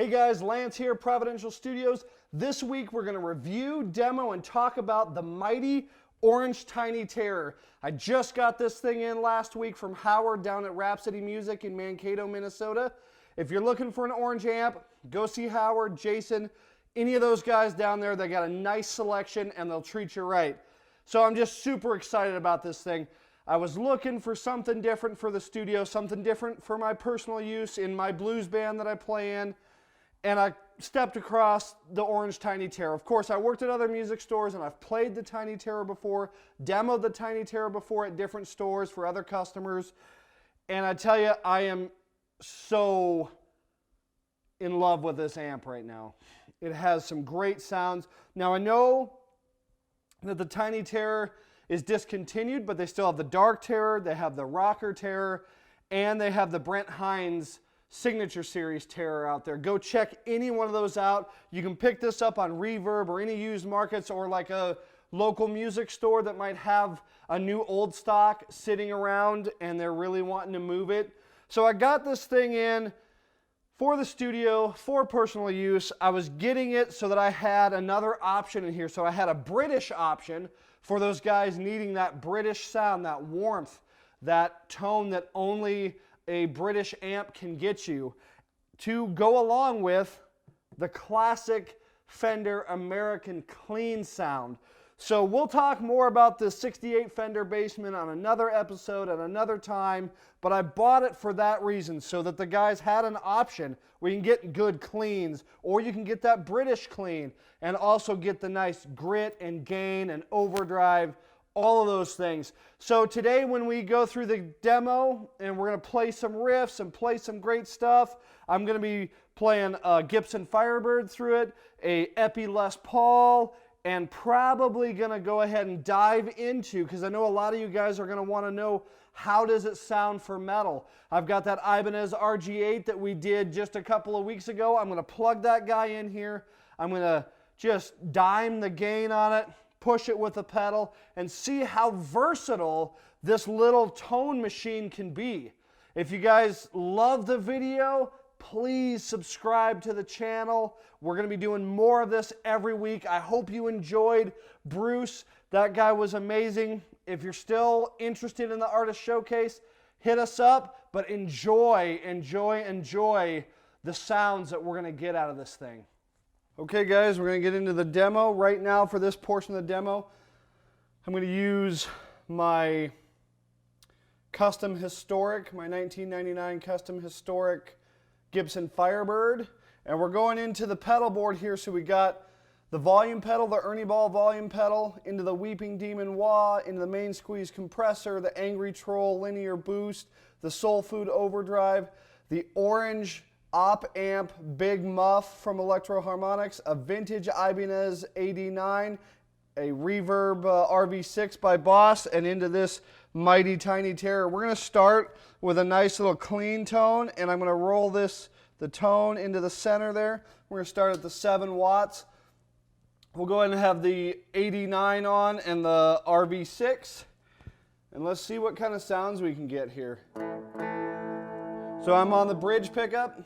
Hey guys, Lance here, Providential Studios. This week we're going to review, demo, and talk about the mighty Orange Tiny Terror. I just got this thing in last week from Howard down at Rhapsody Music in Mankato, Minnesota. If you're looking for an orange amp, go see Howard, Jason, any of those guys down there. They got a nice selection and they'll treat you right. So I'm just super excited about this thing. I was looking for something different for the studio, something different for my personal use in my blues band that I play in. And I stepped across the Orange Tiny Terror. Of course, I worked at other music stores and I've played the Tiny Terror before, demoed the Tiny Terror before at different stores for other customers. And I tell you, I am so in love with this amp right now. It has some great sounds. Now I know that the Tiny Terror is discontinued, but they still have the Dark Terror, they have the Rocker Terror, and they have the Brent Hines Signature Series Terror out there. Go check any one of those out. You can pick this up on Reverb or any used markets or like a local music store that might have a new old stock sitting around and they're really wanting to move it. So I got this thing in for the studio, for personal use. I was getting it so that I had another option in here. So I had a British option for those guys needing that British sound, that warmth, that tone that only a British amp can get you, to go along with the classic Fender American clean sound. So we'll talk more about this 68 Fender Bassman on another episode at another time, but I bought it for that reason, so that the guys had an option where you can get good cleans, or you can get that British clean and also get the nice grit and gain and overdrive, all of those things. So today when we go through the demo and we're going to play some riffs and play some great stuff, I'm going to be playing a Gibson Firebird through it, a Epi Les Paul, and probably going to go ahead and dive into, because I know a lot of you guys are going to want to know, how does it sound for metal? I've got that Ibanez RG8 that we did just a couple of weeks ago. I'm going to plug that guy in here. I'm going to just dime the gain on it, push it with a pedal, and see how versatile this little tone machine can be. If you guys love the video, please subscribe to the channel. We're going to be doing more of this every week. I hope you enjoyed Bruce. That guy was amazing. If you're still interested in the Artist Showcase, hit us up, but enjoy the sounds that we're going to get out of this thing. Okay guys, we're going to get into the demo. Right now for this portion of the demo, I'm going to use my custom historic, my 1999 custom historic Gibson Firebird. And we're going into the pedal board here. So we got the volume pedal, the Ernie Ball volume pedal, into the Weeping Demon Wah, into the Main Squeeze compressor, the Angry Troll linear boost, the Soul Food overdrive, the orange op amp big muff from Electro Harmonics, a vintage Ibanez 89, a reverb RV6 by Boss, and into this mighty Tiny Terror. We're going to start with a nice little clean tone, and I'm going to roll the tone into the center there. We're going to start at the 7 watts. We'll go ahead and have the 89 on and the RV6, and let's see what kind of sounds we can get here. So I'm on the bridge pickup.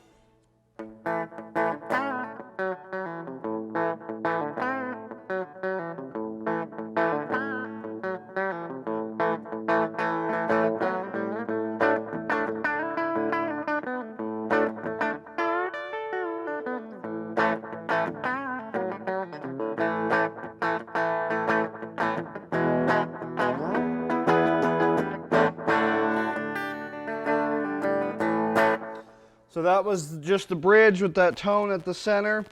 So that was just the bridge with that tone at the center.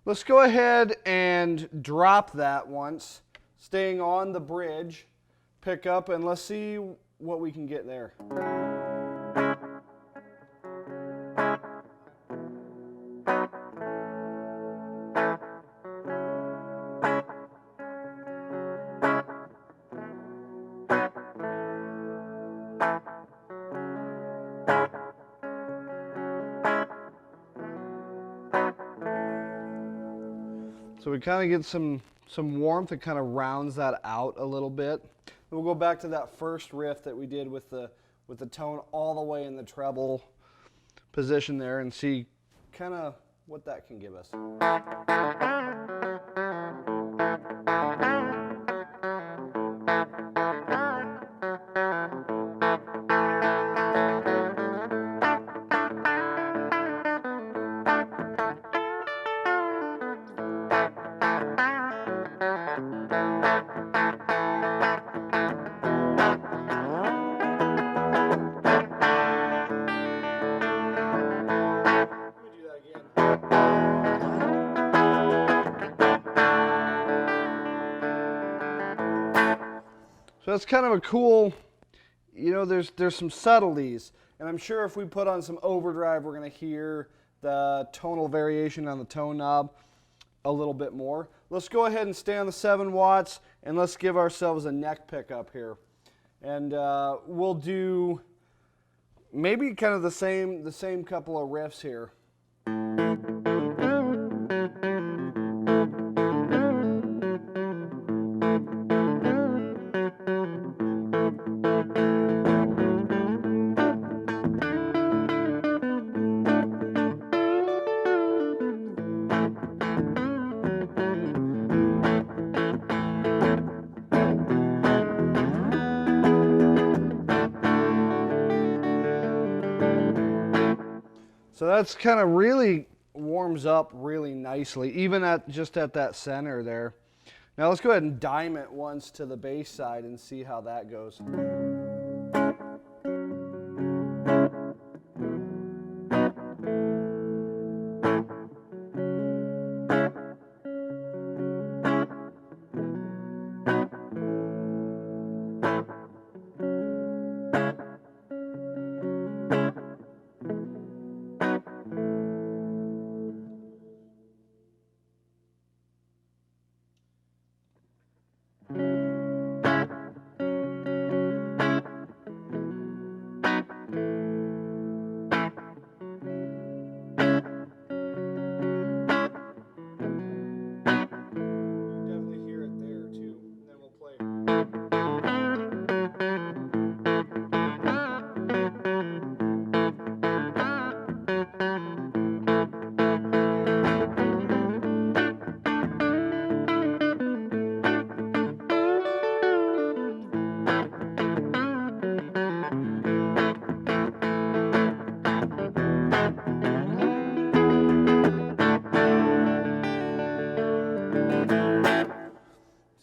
Let's go ahead and drop that once, staying on the bridge, pick up, and let's see what we can get there. So we kind of get some warmth that kind of rounds that out a little bit. We'll go back to that first riff that we did with the tone all the way in the treble position there and see kind of what that can give us. So that's kind of a cool, you know, there's some subtleties. And I'm sure if we put on some overdrive, we're going to hear the tonal variation on the tone knob a little bit more. Let's go ahead and stay on the 7 watts, and let's give ourselves a neck pickup here. And we'll do maybe kind of the same couple of riffs here. So that's kind of really warms up really nicely, even just at that center there. Now let's go ahead and dime it once to the bass side and see how that goes.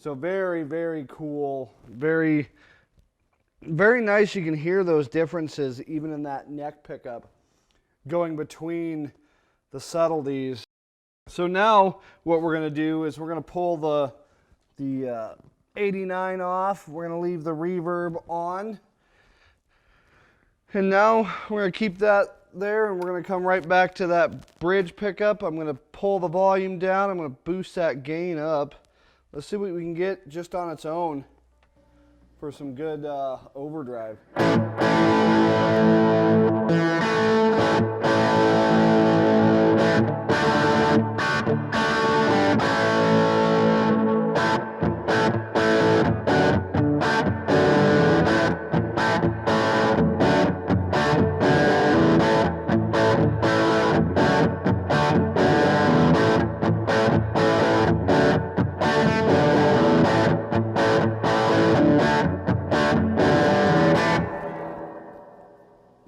So very, very cool, very, very nice. You can hear those differences even in that neck pickup going between the subtleties. So now what we're going to do is we're going to pull the 89 off. We're going to leave the reverb on. And now we're going to keep that there, and we're going to come right back to that bridge pickup. I'm going to pull the volume down. I'm going to boost that gain up. Let's see what we can get just on its own for some good overdrive.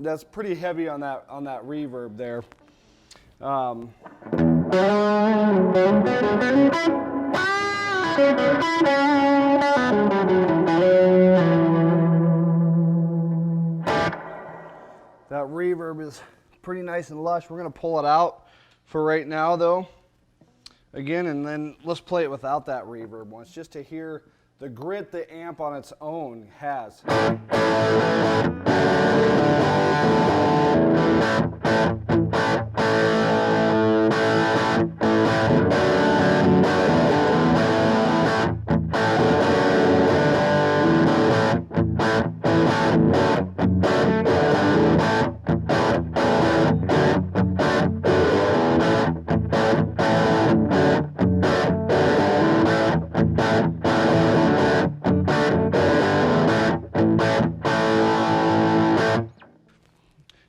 That's pretty heavy on that reverb there. That reverb is pretty nice and lush. We're going to pull it out for right now though. Again, and then let's play it without that reverb once, just to hear the grit the amp on its own has.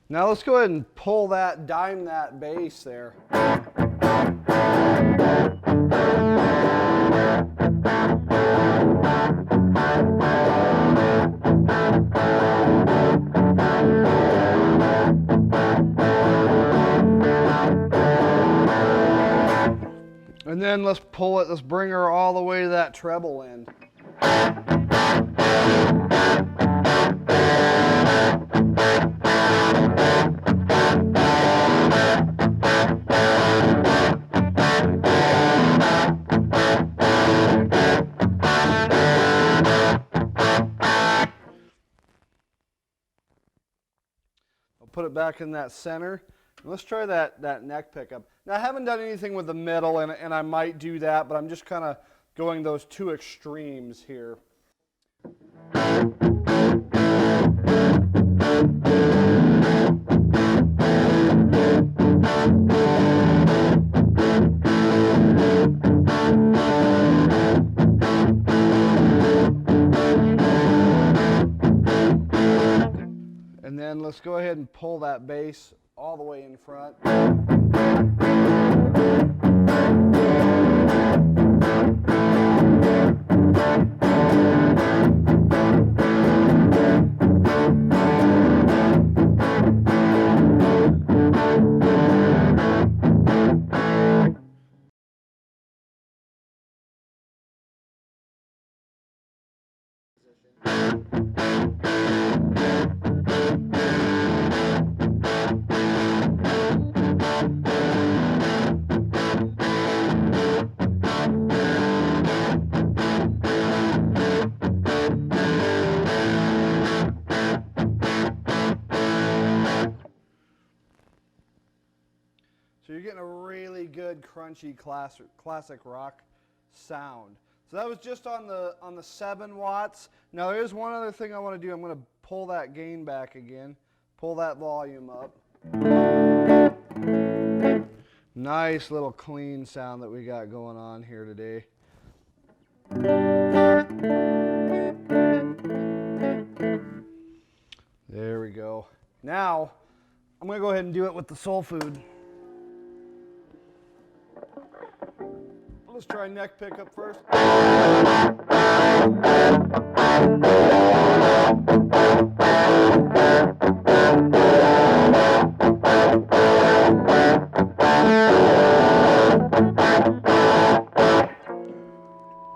Now let's go ahead and pull that, dime that bass there. then let's pull it, let's bring her all the way to that treble end. I'll put it back in that center. Let's try that neck pickup. Now I haven't done anything with the middle, and I might do that, but I'm just kind of going those two extremes here. And then let's go ahead and pull that bass all the way in front. So you're getting a really good crunchy classic rock sound. So that was just on the 7 watts. Now there is one other thing I want to do. I'm going to pull that gain back again, pull that volume up. Nice little clean sound that we got going on here today. There we go. Now I'm going to go ahead and do it with the soul food. Let's try neck pickup first.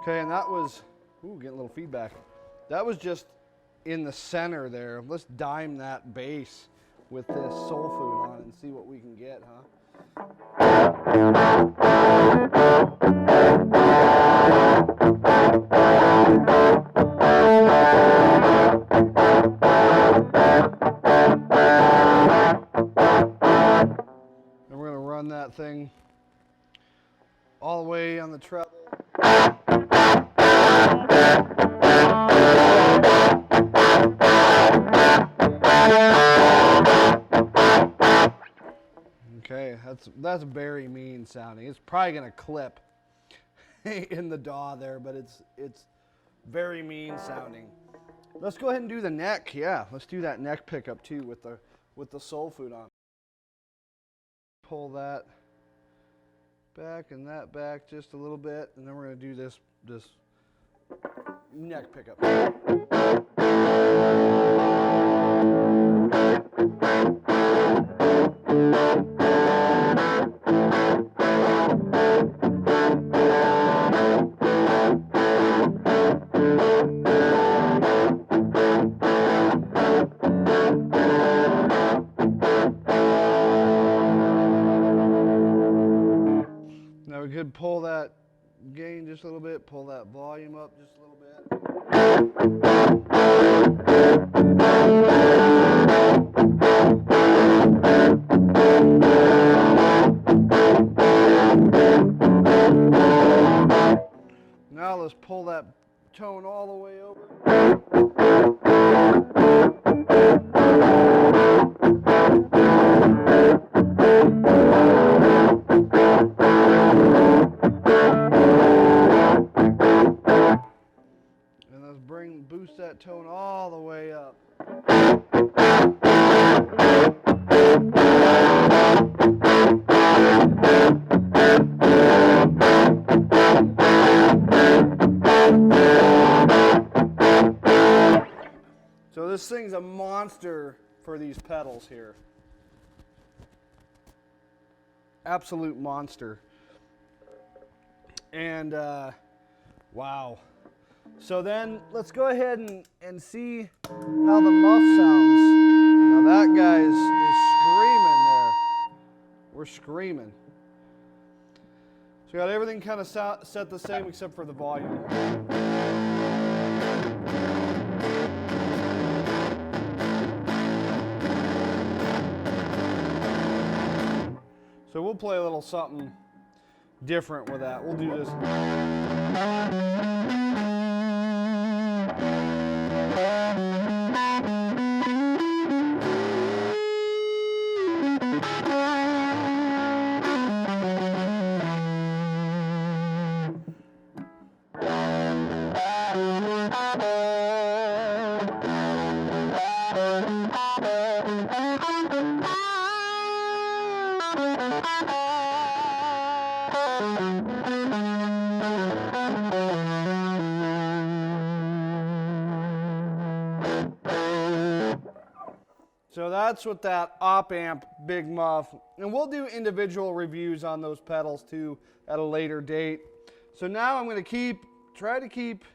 Okay, and that was, ooh, getting a little feedback. That was just in the center there. Let's dime that bass with this soul food on and see what we can get, huh? And we're going to run that thing all the way on the treble. Okay, that's very mean sounding. It's probably gonna clip in the DAW there, but it's very mean sounding. Let's go ahead and do the neck. Yeah, let's do that neck pickup too with the soul food on. Pull that back and that back just a little bit, and then we're gonna do this neck pickup. Now we could pull that gain just a little bit, pull that volume up just a little bit. Now let's pull that tone all the way over. Boost that tone all the way up. So this thing's a monster for these pedals here. Absolute monster. And wow. So then let's go ahead and see how the muff sounds. Now that guy is screaming there. We're screaming. So we got everything kind of set the same except for the volume. So we'll play a little something different with that. We'll do this. So that's with that op amp big muff. And we'll do individual reviews on those pedals too at a later date. So now I'm going to try to keep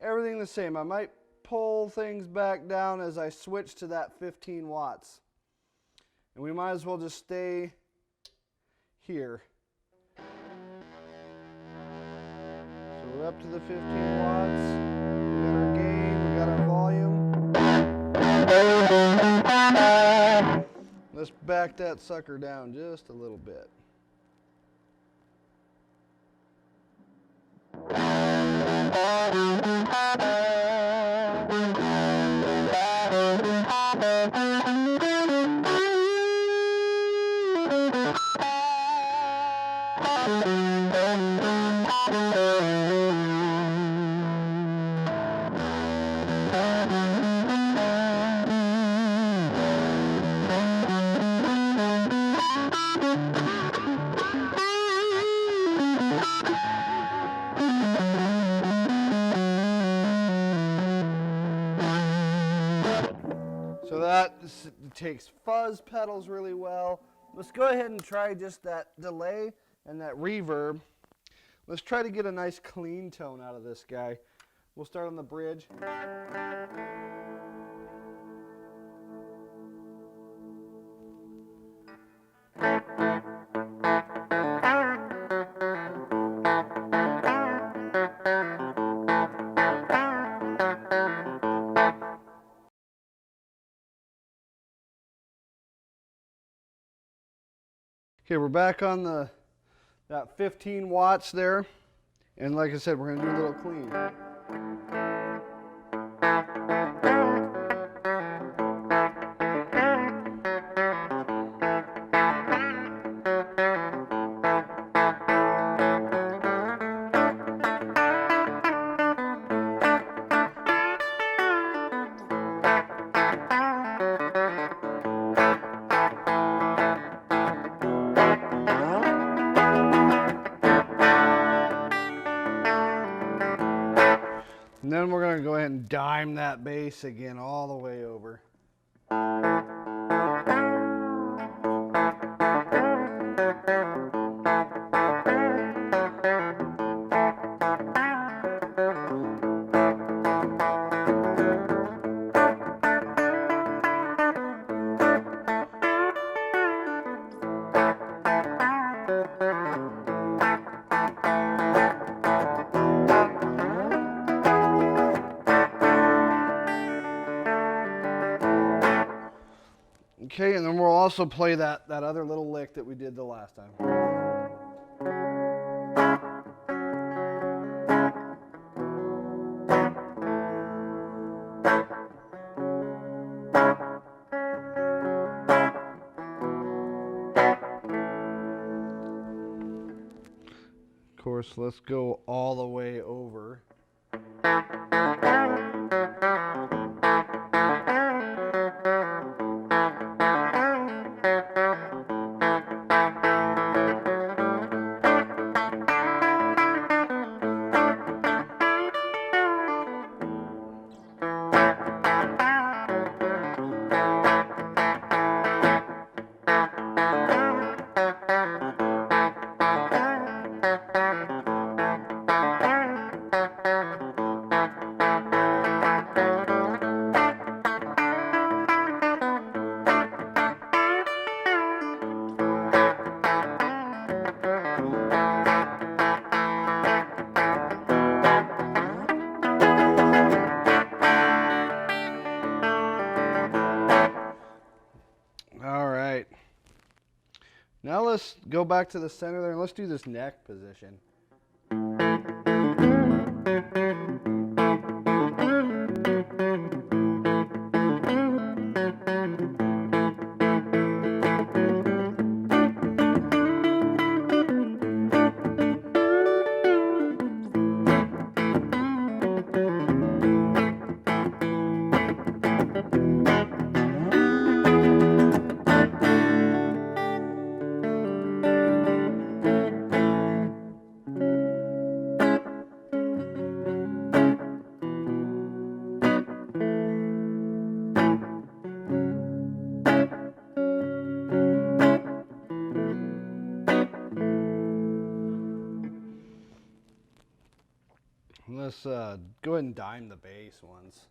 everything the same. I might pull things back down as I switch to that 15 watts. And we might as well just stay here. So we're up to the 15 watts. We got our gain, we got our volume. Let's back that sucker down just a little bit. So that takes fuzz pedals really well. Let's go ahead and try just that delay and that reverb. Let's try to get a nice clean tone out of this guy. We'll start on the bridge. Okay, we're back on that 15 watts there. And like I said, we're going to do a little clean. And then we're going to go ahead and dime that bass again all the way over. Okay, and then we'll also play that other little lick that we did the last time. Of course, let's go all the way over. Now let's go back to the center there and let's do this neck position. Let's go ahead and dime the bass once.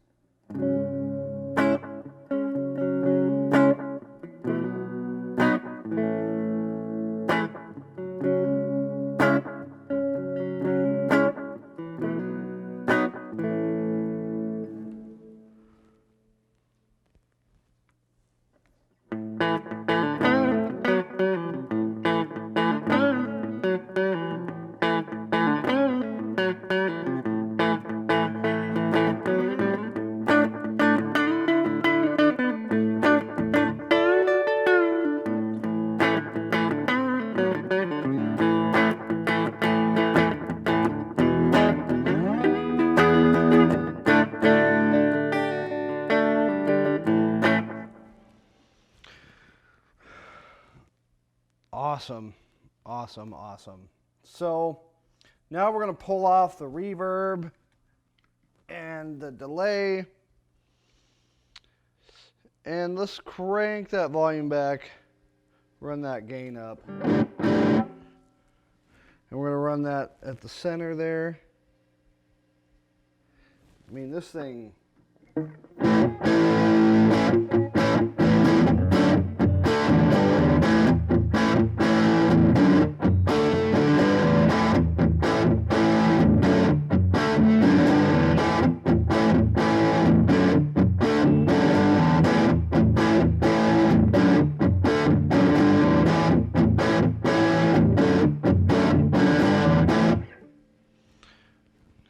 Awesome, awesome, awesome. So now we're going to pull off the reverb and the delay. And let's crank that volume back, run that gain up. And we're going to run that at the center there. I mean, this thing...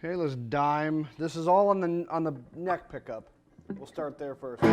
Okay, let's dime. This is all on the neck pickup. We'll start there first.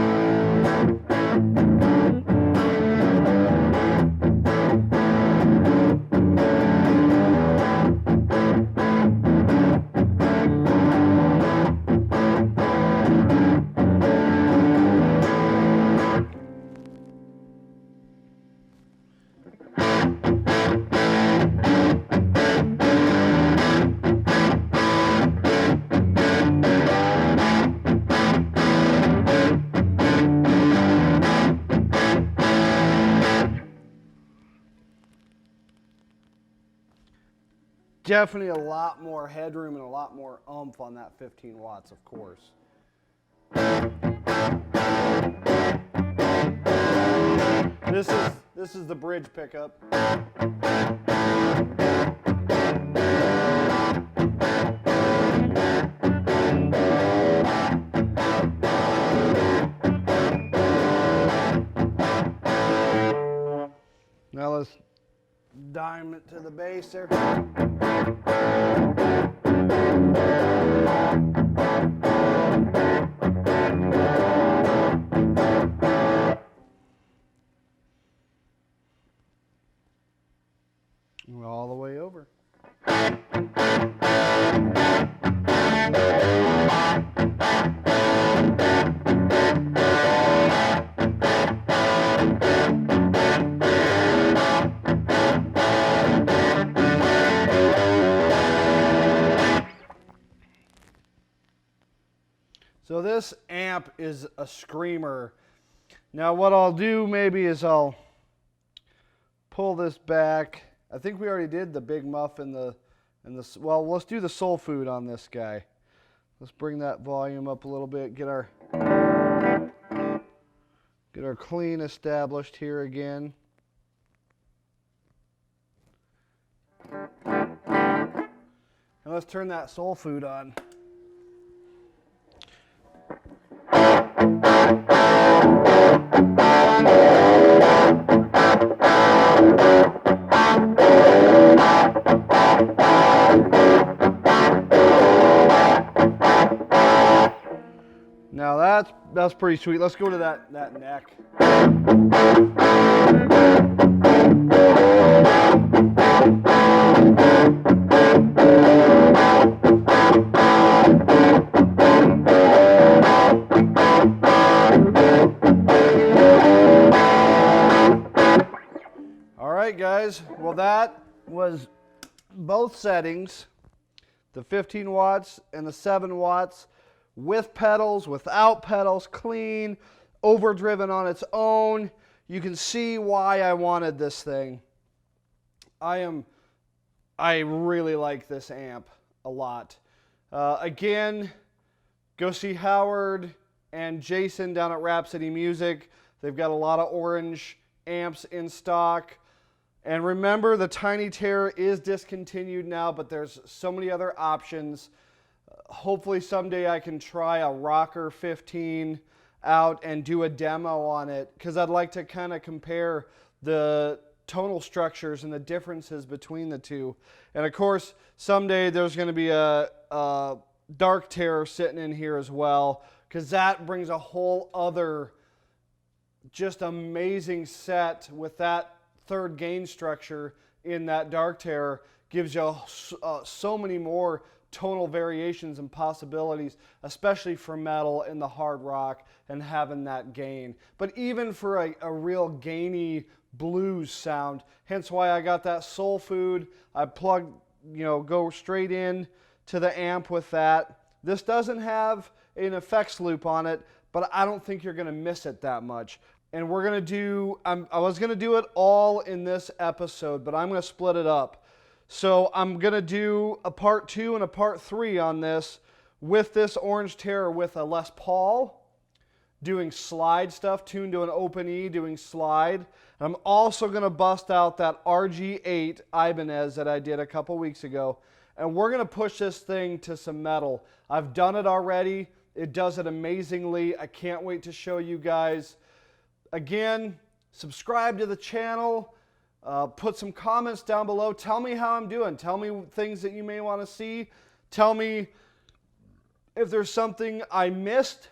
Definitely a lot more headroom and a lot more oomph on that 15 watts, of course. This is the bridge pickup. Now let's dime it to the bass there. All the way over. So this amp is a screamer. Now what I'll do maybe is I'll pull this back. I think we already did the big muff and the well, let's do the soul food on this guy. Let's bring that volume up a little bit, get our clean established here again. And let's turn that soul food on. That's pretty sweet. Let's go to that neck. All right, guys. Well, that was both settings, the 15 watts and the 7 watts, with pedals, without pedals, clean, overdriven on its own. You can see why I wanted this thing. I really like this amp a lot. Again, go see Howard and Jason down at Rhapsody Music. They've got a lot of orange amps in stock. And remember, the Tiny Terror is discontinued now, but there's so many other options. Hopefully someday I can try a Rocker 15 out and do a demo on it, because I'd like to kind of compare the tonal structures and the differences between the two. And of course, someday there's going to be a Dark Terror sitting in here as well, because that brings a whole other just amazing set with that third gain structure in that Dark Terror. Gives you so many more tonal variations and possibilities, especially for metal and the hard rock and having that gain. But even for a real gainy blues sound, hence why I got that Soul Food. I plug, go straight in to the amp with that. This doesn't have an effects loop on it, but I don't think you're going to miss it that much. And we're going to do, I was going to do it all in this episode, but I'm going to split it up. So I'm going to do a part 2 and a part 3 on this with this Orange Terror with a Les Paul, doing slide stuff, tuned to an open E, doing slide. I'm also going to bust out that RG8 Ibanez that I did a couple weeks ago, and we're going to push this thing to some metal. I've done it already. It does it amazingly. I can't wait to show you guys. Again, subscribe to the channel. Put some comments down below. Tell me how I'm doing. Tell me things that you may want to see. Tell me if there's something I missed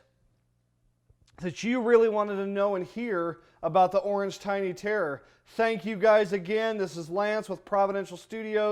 that you really wanted to know and hear about the Orange Tiny Terror. Thank you guys again. This is Lance with Providential Studios.